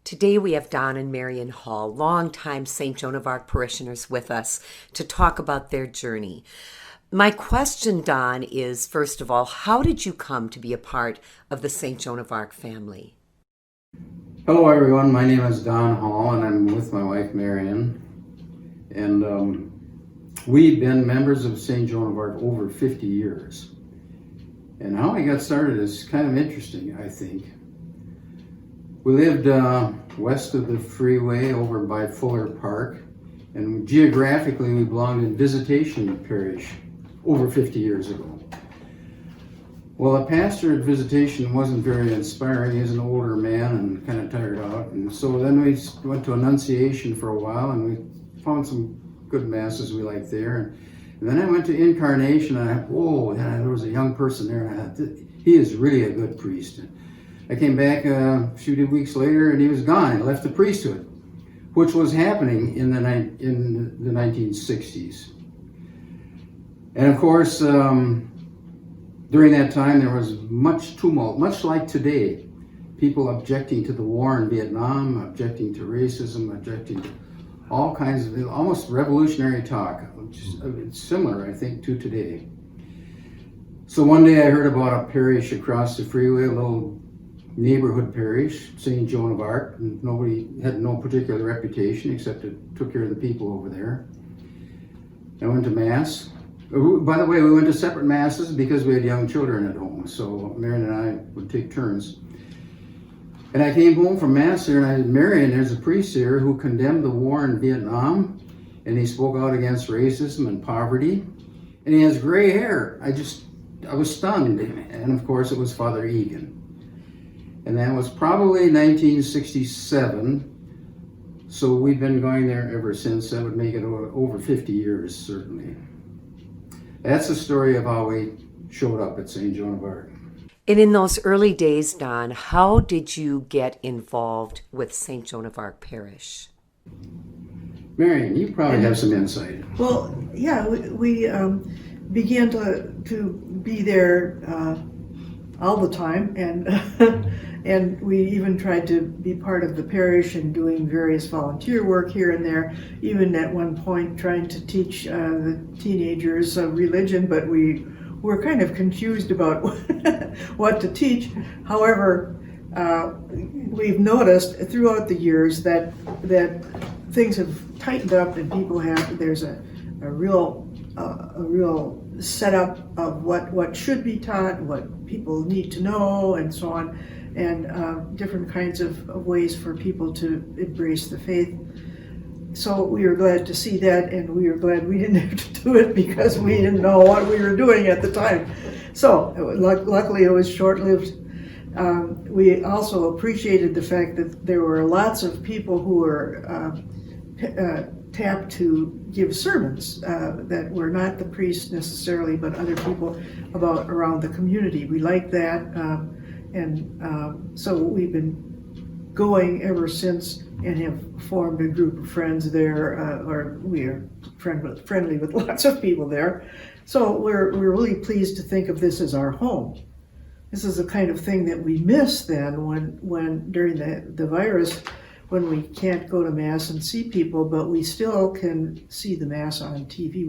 Today we have Don and Marion Hall, longtime St. Joan of Arc parishioners, with us to talk about their journey. My question, Don, is first of all, how did you come to be a part of the St. Joan of Arc family? Hello everyone, my name is Don Hall and I'm with my wife Marion. And we've been members of St. Joan of Arc over 50 years. And how I got started is kind of interesting, I think. We lived west of the freeway over by Fuller Park, and geographically we belonged in Visitation Parish over 50 years ago. Well, the pastor at Visitation wasn't very inspiring. He was an older man and kind of tired out, and so then we went to Annunciation for a while, and we found some good masses we liked there. And then I went to Incarnation, and I thought, whoa, there was a young person there, and I thought, he is really a good priest. I came back a few weeks later and he was gone. He left the priesthood, which was happening in the 1960s. And of course, during that time there was much tumult, much like today. People objecting to the war in Vietnam, objecting to racism, objecting to all kinds of almost revolutionary talk, which is similar, I think, to today. So one day I heard about a parish across the freeway, a little neighborhood parish, St. Joan of Arc. Nobody had no particular reputation except it took care of the people over there. I went to Mass. By the way, we went to separate Masses because we had young children at home, so Marion and I would take turns. And I came home from Mass there and I said, Marion, there's a priest here who condemned the war in Vietnam, and he spoke out against racism and poverty, and he has gray hair. I was stunned, and of course it was Father Egan. And that was probably 1967, so we've been going there ever since. That would make it over 50 years, certainly. That's the story of how we showed up at St. Joan of Arc. And in those early days, Don, how did you get involved with St. Joan of Arc Parish? Marion, you probably have some insight. Well, yeah, we began to be there all the time, and and we even tried to be part of the parish and doing various volunteer work here and there, even at one point trying to teach the teenagers religion, but we were kind of confused about what to teach. However, we've noticed throughout the years that things have tightened up and there's a real setup of what should be taught, what people need to know, and so on, and different kinds of ways for people to embrace the faith. So we were glad to see that, and we were glad we didn't have to do it because we didn't know what we were doing at the time. So luckily it was short-lived. We also appreciated the fact that there were lots of people who were tapped to give sermons that were not the priests necessarily, but other people around the community. We liked that, and so we've been going ever since and have formed a group of friends there, or we are friendly with lots of people there. So we're really pleased to think of this as our home. This is the kind of thing that we miss then when during the virus, when we can't go to Mass and see people, but we still can see the Mass on TV.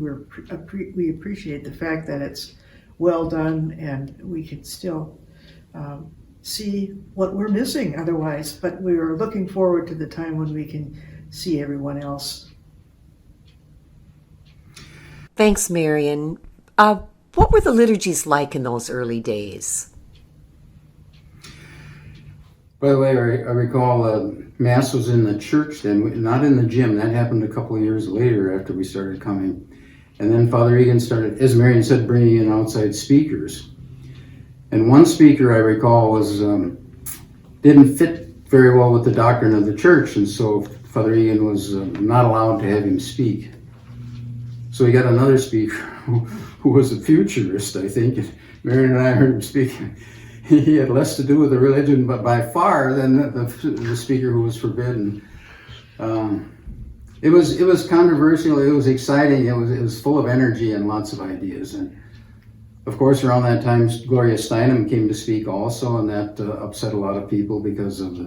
We appreciate the fact that it's well done and we can still see what we're missing otherwise, but we are looking forward to the time when we can see everyone else. Thanks, Marion. What were the liturgies like in those early days? By the way, I recall Mass was in the church then, not in the gym. That happened a couple of years later after we started coming. And then Father Egan started, as Marion said, bringing in outside speakers. And one speaker I recall didn't fit very well with the doctrine of the church, and so Father Egan was not allowed to have him speak. So he got another speaker who was a futurist, I think. And Marion and I heard him speak. He had less to do with the religion, but by far, than the speaker who was forbidden. It was controversial. It was exciting. It was full of energy and lots of ideas. And of course, around that time, Gloria Steinem came to speak also, and that upset a lot of people because of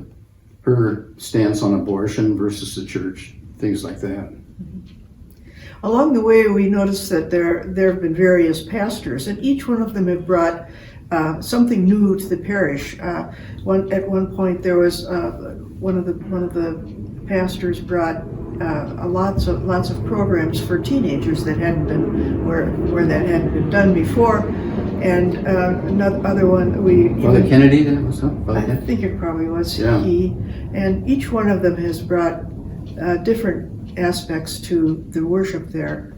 her stance on abortion versus the church, things like that. Along the way, we noticed that there have been various pastors, and each one of them have brought something new to the parish. At one point, there was one of the pastors brought lots of programs for teenagers that hadn't been where that hadn't been done before, and another one Father Kennedy, that was Father I Kennedy? think it probably was Yeah. he, and each one of them has brought different aspects to the worship there,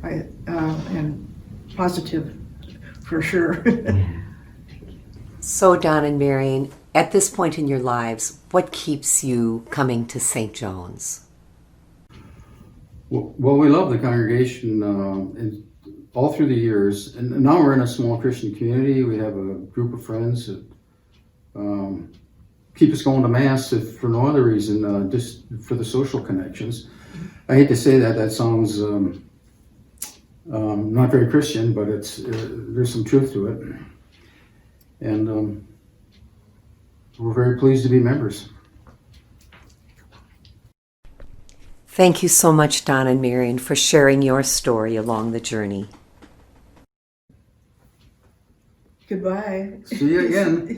and positive for sure. So, Don and Marion, at this point in your lives, what keeps you coming to St. John's? Well, we love the congregation all through the years, and now we're in a small Christian community. We have a group of friends that keep us going to Mass if for no other reason, just for the social connections. I hate to say that sounds not very Christian, but there's some truth to it. And we're very pleased to be members. Thank you so much, Don and Marion, for sharing your story along the journey. Goodbye. See you again.